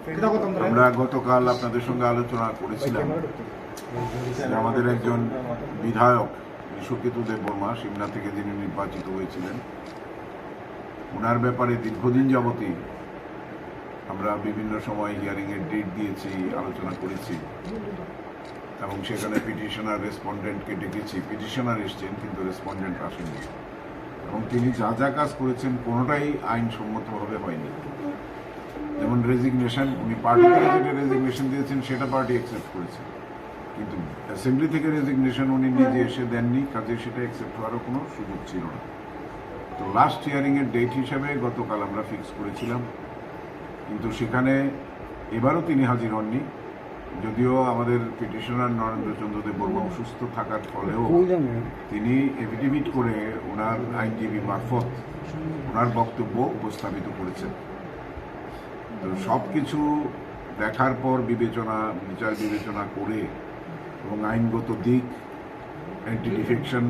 আমরা গতকাল আপনাদের সঙ্গে আলোচনা করেছিলাম যে আমাদের একজন বিধায়ক বিশ্বকেতু দেববর্মা সিমলা থেকে যিনি নির্বাচিত হয়েছিলেন, ওনার ব্যাপারে দীর্ঘদিন যাবতই আমরা বিভিন্ন সময় হিয়ারিংয়ের ডেট দিয়েছি, আলোচনা করেছি এবং সেখানে পিটিশনার রেসপন্ডেন্টকে ডেকেছি। পিটিশনার এসছেন কিন্তু রেসপন্ডেন্ট আসেনি এবং তিনি যা যা কাজ করেছেন কোনোটাই আইনসম্মতভাবে হয়নি। যেমন রেজিগনেশন, উনি পার্টি থেকে যেটা রেজিগনেশন দিয়েছেন সেটা পার্টি অ্যাকসেপ্ট করেছে, কিন্তু অ্যাসেম্বলি থেকে রেজিগনেশন উনি নিজে এসে দেননি, কাজে সেটা অ্যাকসেপ্ট হওয়ারও কোনো সুযোগ ছিল না। তো লাস্ট হিয়ারিংয়ের ডেট হিসেবে গতকাল আমরা ফিক্স করেছিলাম, কিন্তু সেখানে এবারও তিনি হাজির হননি। যদিও আমাদের পিটিশনার নরেন্দ্রচন্দ্র দেববর্মা অসুস্থ থাকার ফলেও তিনি এফিডেভিট করে ওনার আইনজীবী মারফত ওনার বক্তব্য উপস্থাপিত করেছেন। তো সব কিছু দেখার পর বিচার বিবেচনা করে এবং আইনগত দিক, অ্যান্টি ডিফেকশন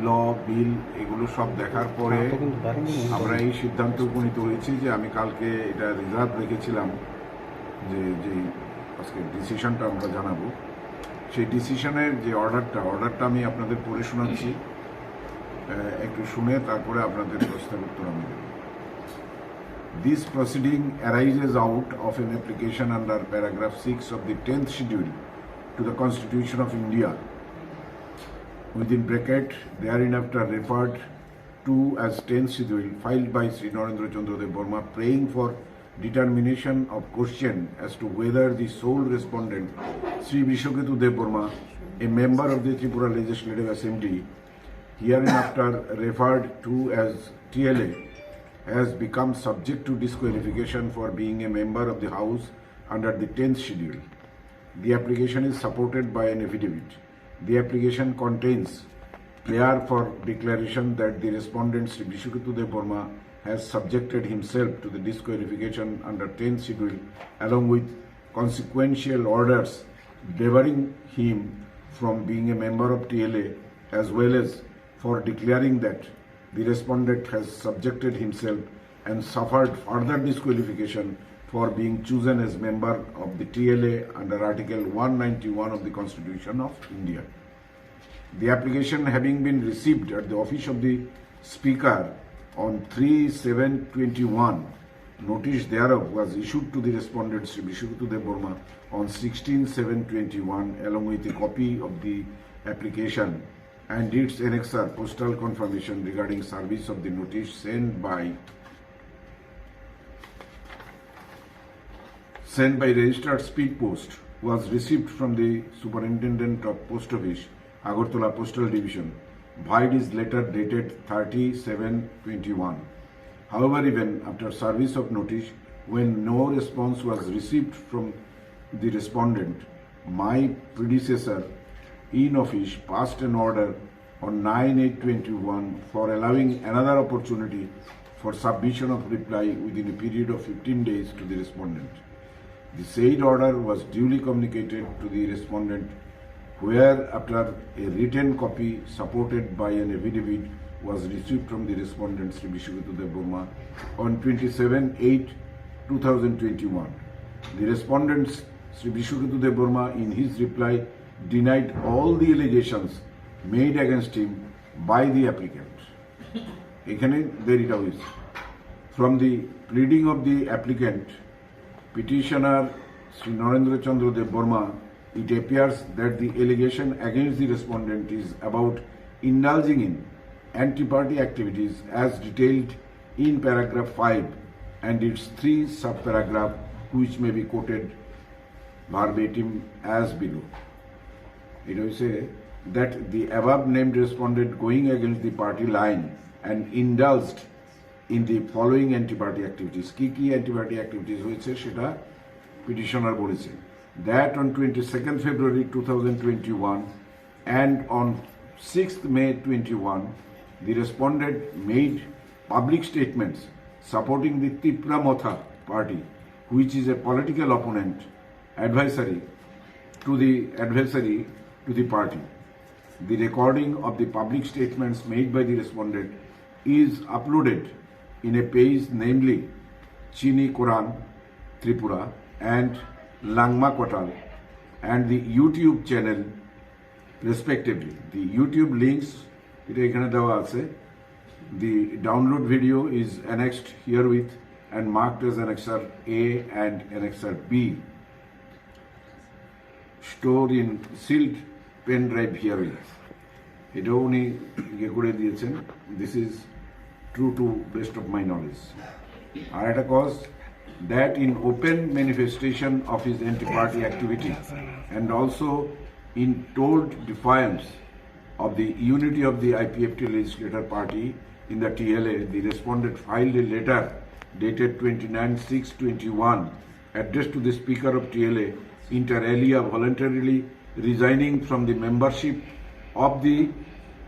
ল, বিল, এগুলো সব দেখার পরে আমরা এই সিদ্ধান্ত উপনীত হয়েছি যে আমি কালকে এটা রিজার্ভ রেখেছিলাম যে আজকে ডিসিশনটা আমরা জানাবো। সেই ডিসিশনের যে অর্ডারটা আমি আপনাদের পড়ে শোনাচ্ছি, একটু শুনে তারপরে আপনাদের প্রশ্নের উত্তর আমি দেব। This proceeding arises out of an application under paragraph 6 of the 10th schedule to the Constitution of India, within bracket thereinafter referred to as 10th schedule, filed by Sri Narendra Chandra Dev-Burma, praying for determination of question as to whether the sole respondent, Sri Vishwaketu Dev-Burma, a member of the Tripura Legislative Assembly, hereinafter referred to as TLA, has become subject to disqualification for being a member of the House under the 10th schedule. The application is supported by an affidavit. The application contains prayer for declaration that the respondent Sri Vishwaketu Dev-Burma has subjected himself to the disqualification under 10th schedule, along with consequential orders debarring him from being a member of TLA, as well as for declaring that the respondent has subjected himself and suffered further disqualification for being chosen as member of the TLA under Article 191 of the Constitution of India. The application having been received at the office of the Speaker on 3/7/21, notice thereof was issued to the respondent Sri Vishwaketu Dev-Burma on 16/7/21, along with a copy of the application and its annexer postal confirmation regarding service of the notice sent by registered speed post was received from the Superintendent of Post Office, Agartala Postal Division, via his letter dated 30/7/21. However, even after service of notice, when no response was received from the respondent, my predecessor in office passed an order on 9/8/21 for allowing another opportunity for submission of reply within a period of 15 days to the respondent. The said order was duly communicated to the respondent, where after a written copy supported by an affidavit was received from the respondent Sri Vishwaketu Dev-Burma on 27/8/2021. The respondent Sri Vishwaketu Dev-Burma in his reply denied all the allegations made against him by the applicant. এখানে দেরিটা হয়েছে। From the pleading of the applicant, petitioner Sri Narendra Chandra Dev-Burma, it appears that the allegation against the respondent is about indulging in anti-party activities as detailed in paragraph 5 and its 3 subparagraphs, which may be quoted verbatim as below. It will say that the above named respondent going against the party line and indulged in the following anti-party activities. Ki anti-party activities hoyeche seta petitioner boleche. That on 22nd February 2021 and on 6th May 21, the respondent made public statements supporting the Tipra Motha party, which is a political opponent adversary to the party. The recording of the public statements made by the respondent is uploaded in a page, namely Chini Quran, Tripura and Langma Kotal and the YouTube channel respectively. The YouTube links এটা এখানে দেওয়া আছে. The download video is annexed herewith and marked as Annexer A and Annexer B. Stored in sealed pen drive herewith. এটাও উনি ইয়ে করে দিয়েছেন. This is true to best of my knowledge. আর একটা cause that in open manifestation of his anti-party activity and also in told defiance of the unity of the IPFT legislator party in the TLA, the respondent filed a letter dated 29/6/21 addressed to the Speaker of TLA inter alia voluntarily resigning from the membership of the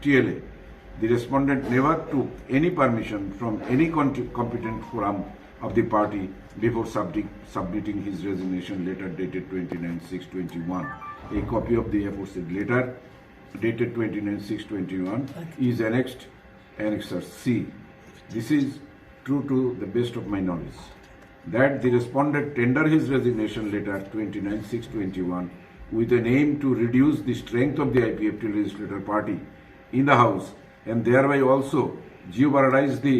TLA. The respondent never took any permission from any competent forum of the party before submitting his resignation letter dated 29/6/21. A copy of the aforesaid letter dated 29/6/21 is annexed Annexer C. This is true to the best of my knowledge. That the respondent tender his resignation letter 29/6/21 with an aim to reduce the strength of the IPFT legislator party in the House and thereby also jeopardize the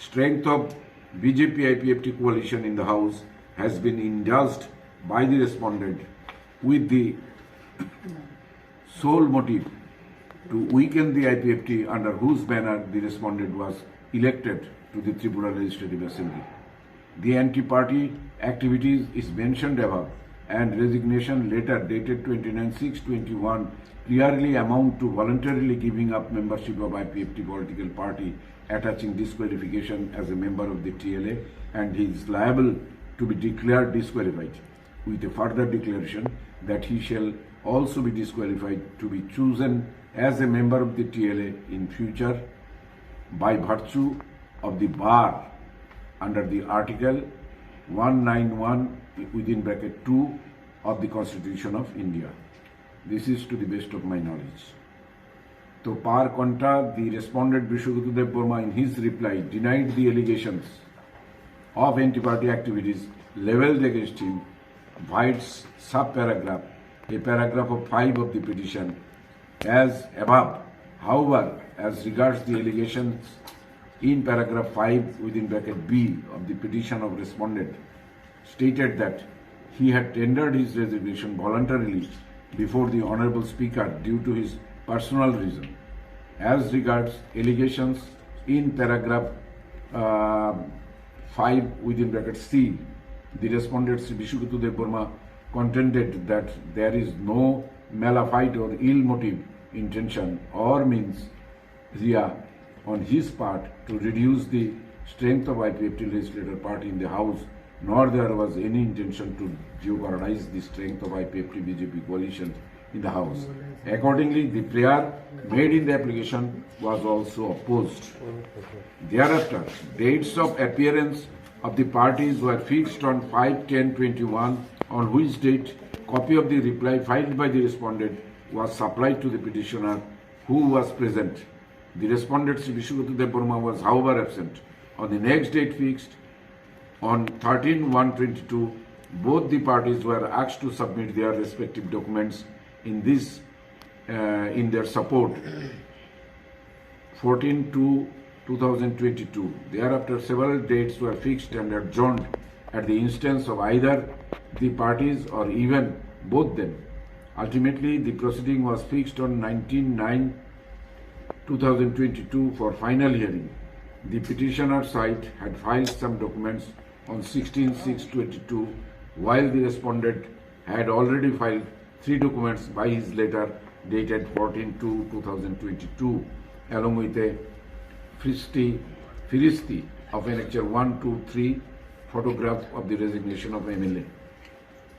strength of BJP IPFT coalition in the House has been indulged by the respondent with the sole motive to weaken the IPFT under whose banner the respondent was elected to the Tripura Legislative Assembly. The anti-party activities is mentioned above and resignation letter dated 29/6/21 clearly amount to voluntarily giving up membership of IPFT political party, attaching disqualification as a member of the TLA, and he is liable to be declared disqualified, with a further declaration that he shall also be disqualified to be chosen as a member of the TLA in future by virtue of the bar under the Article 191 within bracket 2 of the Constitution of India. This is to the best of my knowledge. So par contra, the respondent Vishwadev Burma in his reply denied the allegations of anti-party activities leveled against him, violates sub-paragraph, a paragraph of 5 of the petition as above. However, as regards the allegations in paragraph 5 within bracket B of the petition of respondent stated that he had tendered his resignation voluntarily before the Honorable Speaker due to his personal reason. As regards allegations in paragraph 5 within bracket C, the respondent Sri Vishwadev Burma contended that there is no malafide or ill motive intention or means ria on his part to reduce the strength of IPFT legislator party in the House, nor there was any intention to jeopardize the strength of IPFT BJP coalition in the House. Accordingly, the prayer made in the application was also opposed. Thereafter, dates of appearance of the parties were fixed on 5/10/21, on which date copy of the reply filed by the respondent was supplied to the petitioner who was present. The respondent Sri Vishwadev Burma was however absent. On the next date fixed, on 13/1/22, both the parties were asked to submit their respective documents in their support. 14/2/2022. Thereafter, several dates were fixed and adjourned at the instance of either the parties or even both them. Ultimately, the proceeding was fixed on 19/9/2022 for final hearing. The petitioner side had filed some documents on 16/6/22, while the respondent had already filed 3 documents by his letter dated 14/2/2022, along with a Firisti of Annexure 1, 2, 3, photograph of the resignation of MLA,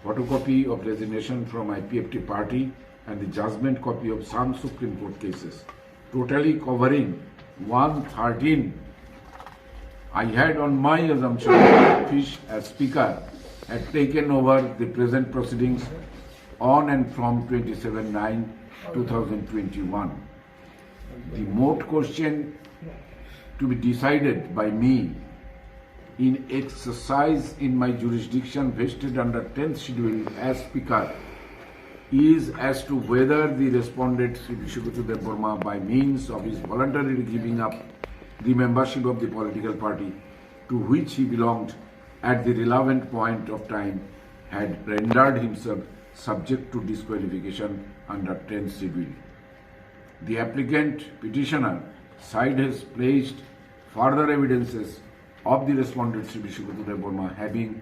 photocopy of resignation from IPFT party, and the judgment copy of some Supreme Court cases, totally covering 113. I had on my assumption that Fish as Speaker had taken over the present proceedings on and from 27/9/2021. The moot question to be decided by me in exercise in my jurisdiction vested under 10th schedule as Speaker is as to whether the respondent Sri Vishwakarma Dev by means of his voluntarily giving up the membership of the political party to which he belonged at the relevant point of time had rendered himself subject to disqualification under 10th schedule. The applicant petitioner side has placed further evidences of the respondent Sri Vishwakarma Dev having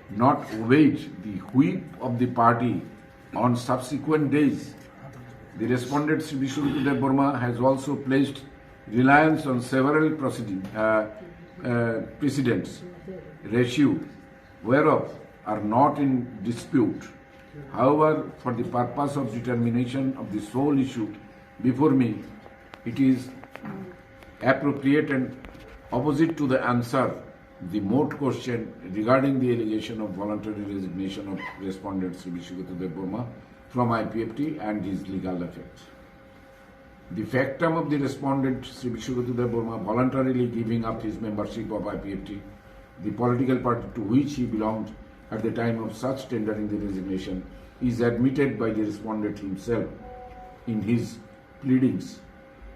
not obeyed the whip of the party on subsequent days. The respondent Sri Vishwakarma Dev has also placed reliance on several precedents, ratio whereof are not in dispute. However, for the purpose of determination of the sole issue before me, it is appropriate and opposite to the answer the moot question regarding the allegation of voluntary resignation of respondent Sri Vishwakarma Dev from IPFT and his legal effects. The factum of the respondent Sri Vishwakarma Dev voluntarily giving up his membership of IPFT, the political party to which he belonged at the time of such tendering the resignation, is admitted by the respondent himself in his pleadings.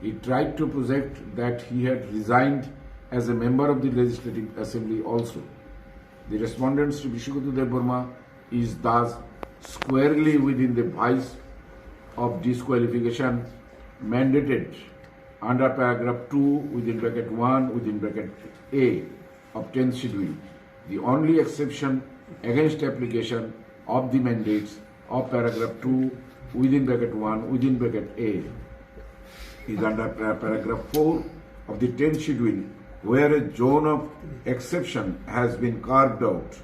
He tried to project that he had resigned as a member of the Legislative Assembly also. The respondent Sri Vishwakarma Dev is thus squarely within the vice of disqualification mandated under paragraph 2 within bracket 1 within bracket A of 10th schedule. The only exception against application of the mandates of paragraph 2 within bracket 1 within bracket A is under paragraph 4 of the 10th schedule, where a zone of exception has been carved out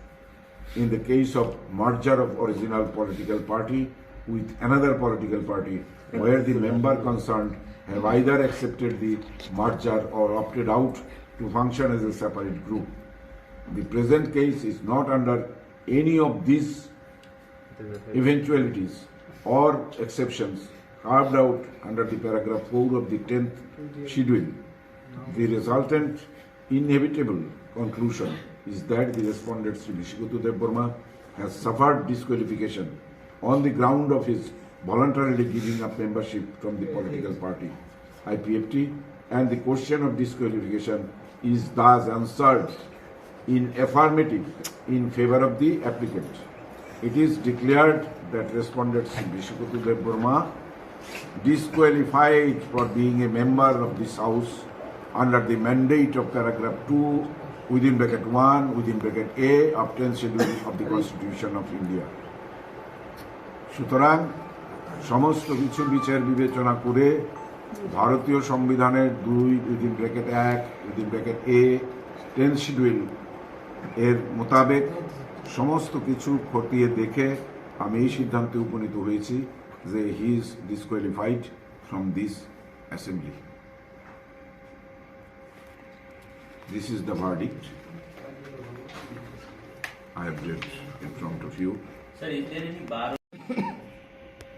in the case of merger of original political party with another political party, where the member concerned have either accepted the merger or opted out to function as a separate group. The present case is not under any of these eventualities or exceptions carved out under the paragraph 4 of the 10th schedule. The resultant inevitable conclusion is that the respondent Sri Vishwakarma Dev has suffered disqualification on the ground of his voluntarily giving up membership from the political party IPFT, and the question of disqualification is thus answered in affirmative in favor of the applicant. It is declared that respondent Sri Vishwakarma Dev disqualified for being a member of this House under the mandate of paragraph 2 within bracket 1 within bracket A of 10th schedule of the Constitution of India. সুতরাং সমস্ত কিছু বিচার বিবেচনা করে ভারতীয় সংবিধানের 2 within bracket 1 within bracket A 10th schedule এর মোতাবেক সমস্ত কিছু খতিয়ে দেখে আমি এই সিদ্ধান্তে উপনীত হয়েছি যে he is disqualified from this assembly. This is the verdict I have read in front of you. Sir, is there any bar?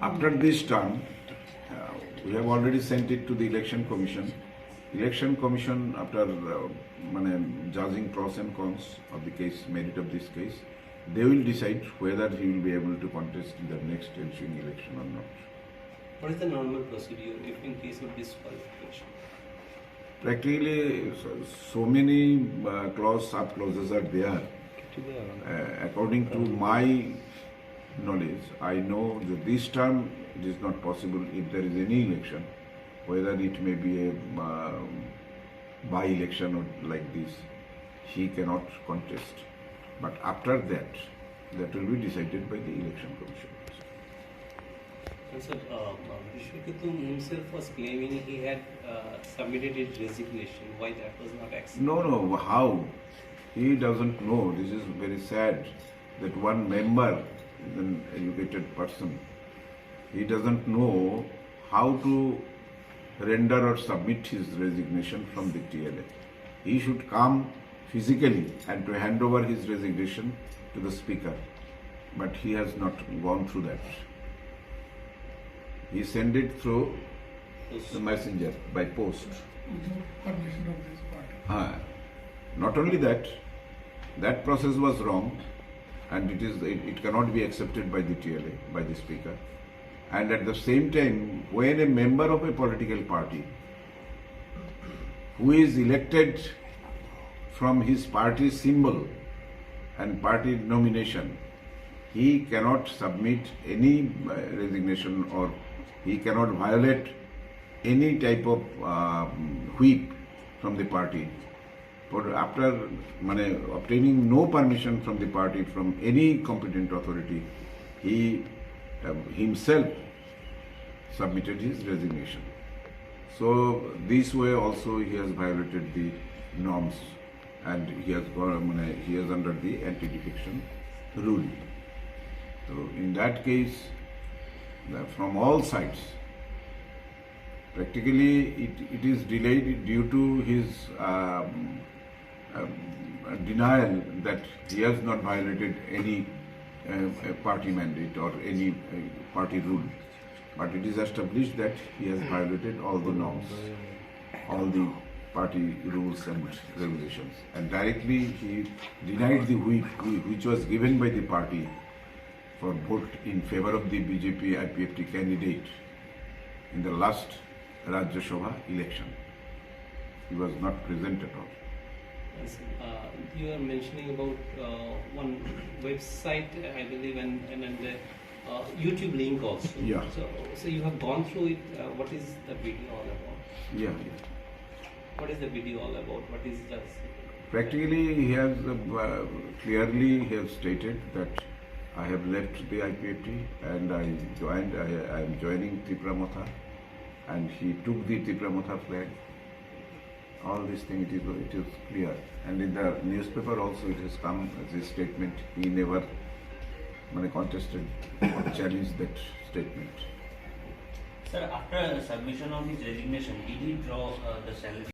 After this term, we have already sent it to the Election Commission. Election Commission, after judging pros and cons of the case, merit of this case, they will decide whether he will be able to contest in the next ensuing election or not. What is the normal procedure if in case of disqualification? Practically, so many sub-clauses are there. According to my knowledge, I know that this term it is not possible if there is any election, whether it may be a by-election or like this, he cannot contest. But after that, that will be decided by the Election Commission. And sir, Vishwakarma himself was claiming he had submitted his resignation. Why that was not accepted? No, how? He doesn't know. This is very sad that one member is an educated person. He doesn't know how to render or submit his resignation from the TLA. He should come physically and to hand over his resignation to the Speaker. But he has not gone through that. He sent it through the messenger by post. Permission of this party. Not only that, That process was wrong, and it cannot be accepted by the TLA, by the Speaker. And at the same time, when a member of a political party who is elected from his party symbol and party nomination, he cannot submit any resignation, or he cannot violate any type of whip from the party. But after obtaining no permission from the party, from any competent authority, he himself submitted his resignation. So this way also he has violated the norms, and he has under the anti-defection rule. So in that case, from all sides, practically it is delayed due to his denial that he has not violated any party mandate or any party rule. But it is established that he has violated all the norms, all the party rules and regulations. And directly he denied the whip which was given by the party for vote in favor of the BJP IPFT candidate in the last Rajya Sabha election. He was not present at all. Yes, you are mentioning about one website, I believe, and the YouTube link also. Yeah. So you have gone through it. What is the video all about? Yeah. What is the video all about? What is the... Practically, he has clearly he has stated that I have left the IPFT and I am joining Tripura Motha, and he took the Tripura Motha flag. All these things, it is clear. And in the newspaper also it has come as a statement. He never contested or challenged that statement. Sir, after submission of his resignation, did he draw the salary?